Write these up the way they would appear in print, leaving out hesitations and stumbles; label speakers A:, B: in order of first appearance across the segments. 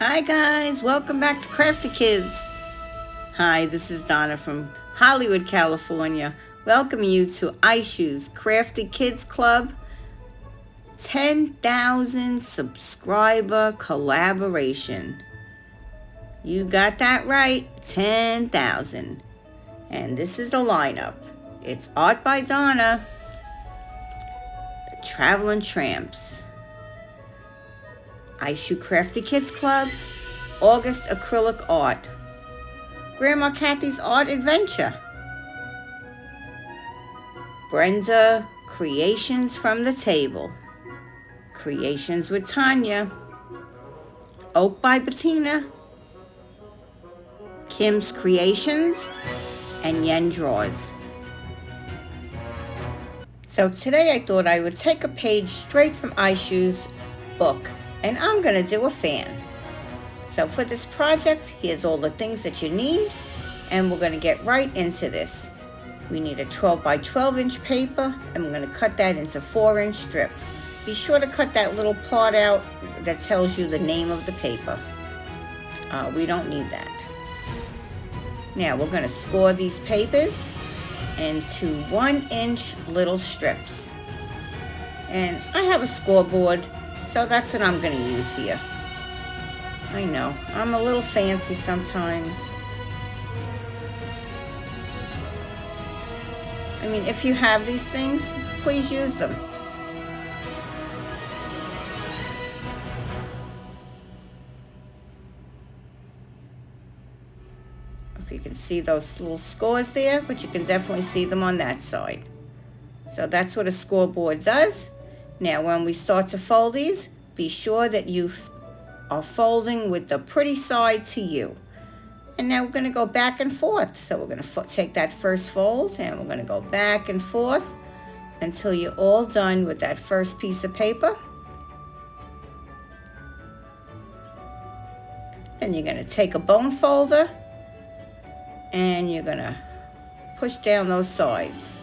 A: Hi guys, welcome back to Crafty Kids. Hi, this is Donna from Hollywood, California. Welcoming you to Aishu's Crafty Kids Club 10,000 subscriber collaboration. You got that right, 10,000. And this is the lineup. It's art by Donna, the Traveling Tramps, Aishu Crafty Kids Club, August Acrylic Art, Grandma Kathy's Art Adventure, Brenda Creations from the Table, Creations with TONJA, Oak by Bettina, Kim's Creations, and Yen Draws. So today I thought I would take a page straight from Aishu's book, and I'm going to do a fan. So for this project, here's all the things that you need, and we're going to get right into this. We need a 12 by 12 inch paper, and we're going to cut that into 4-inch strips. Be sure to cut that little part out that tells you the name of the paper. We don't need that. Now we're going to score these papers into 1-inch little strips. And I have a scoreboard, so that's what I'm going to use here. I know, I'm a little fancy sometimes. I mean, if you have these things, please use them. If you can see those little scores there, but you can definitely see them on that side. So that's what a scoreboard does. Now, when we start to fold these, be sure that you are folding with the pretty side to you. And now we're going to go back and forth. So we're going to take that first fold, and we're going to go back and forth until you're all done with that first piece of paper. Then you're going to take a bone folder, and you're going to push down those sides.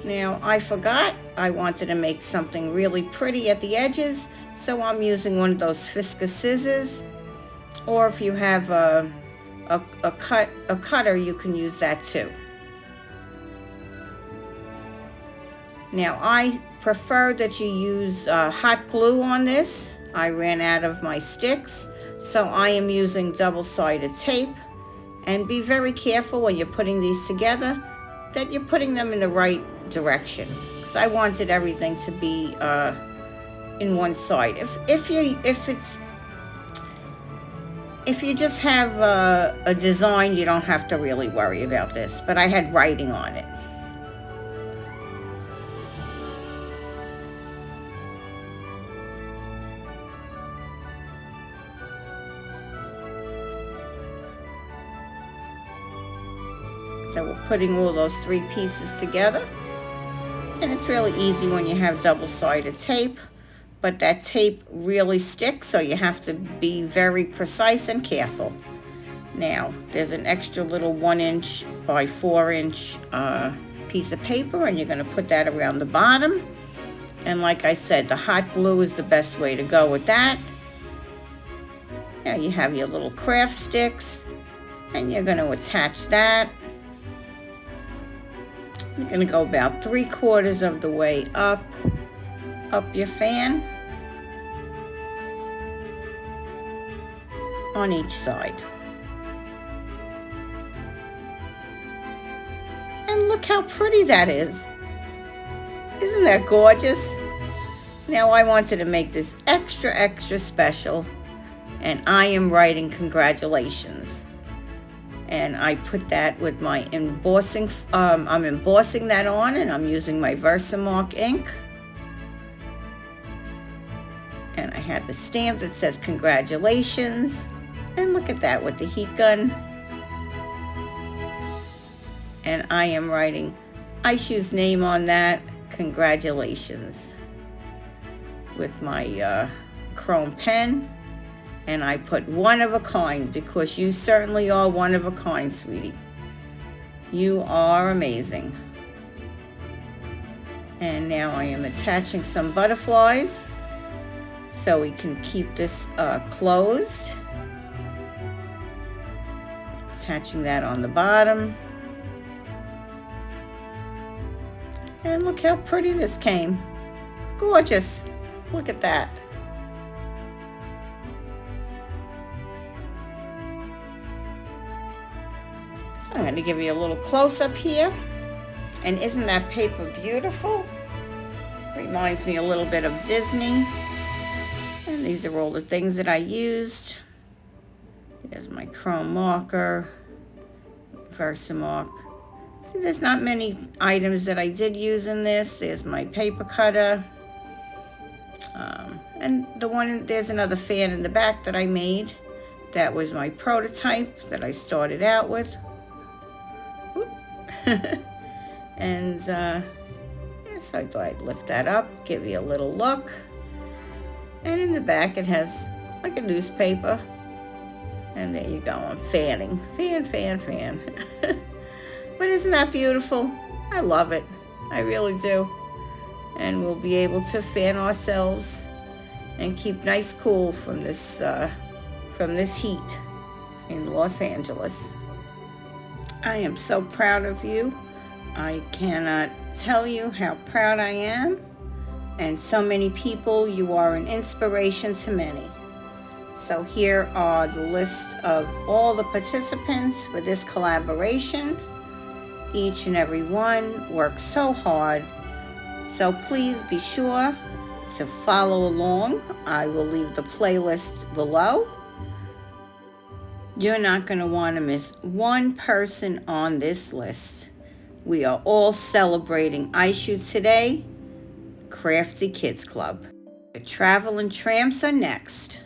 A: Now, I forgot, I wanted to make something really pretty at the edges, so I'm using one of those Fisker scissors, or if you have a cutter, you can use that too. Now, I prefer that you use hot glue on this. I ran out of my sticks, so I am using double-sided tape. And be very careful when you're putting these together that you're putting them in the right direction, because I wanted everything to be in one side. If you just have a design, you don't have to really worry about this, but I had writing on it. So we're putting all those 3 pieces together. And it's really easy when you have double-sided tape, but that tape really sticks, so you have to be very precise and careful. Now, there's an extra little 1-inch by 4-inch piece of paper, and you're going to put that around the bottom. And like I said, the hot glue is the best way to go with that. Now you have your little craft sticks, and you're going to attach that. You're going to go about 3/4 of the way up your fan on each side. And look how pretty that is. Isn't that gorgeous? Now I wanted to make this extra special, and I am writing congratulations. And I put that with my embossing, I'm embossing that on, and I'm using my Versamark ink. And I had the stamp that says congratulations. And look at that with the heat gun. And I am writing Aishu's name on that, congratulations, with my chrome pen. And I put one of a kind, because you certainly are one of a kind, sweetie. You are amazing. And now I am attaching some butterflies. so we can keep this closed. Attaching that on the bottom. And look how pretty this came. Gorgeous. Look at that. So I'm going to give you a little close-up here. And isn't that paper beautiful? Reminds me a little bit of Disney. And these are all the things that I used. There's my chrome marker, Versamark. See, there's not many items that I did use in this. There's my paper cutter. And there's another fan in the back that I made. That was my prototype that I started out with. And yes, I thought I'd lift that up, give you a little look. And in the back it has like a newspaper. And there you go, I'm fanning. Fan, fan, fan. But isn't that beautiful? I love it. I really do. And we'll be able to fan ourselves and keep nice cool from this heat in Los Angeles. I am so proud of you. I cannot tell you how proud I am. And so many people, you are an inspiration to many. So here are the list of all the participants for this collaboration. Each and every one worked so hard. So please be sure to follow along. I will leave the playlist below. You're not going to want to miss one person on this list. We are all celebrating Aishu today. Crafty Kids Club. The Traveling Tramps are next.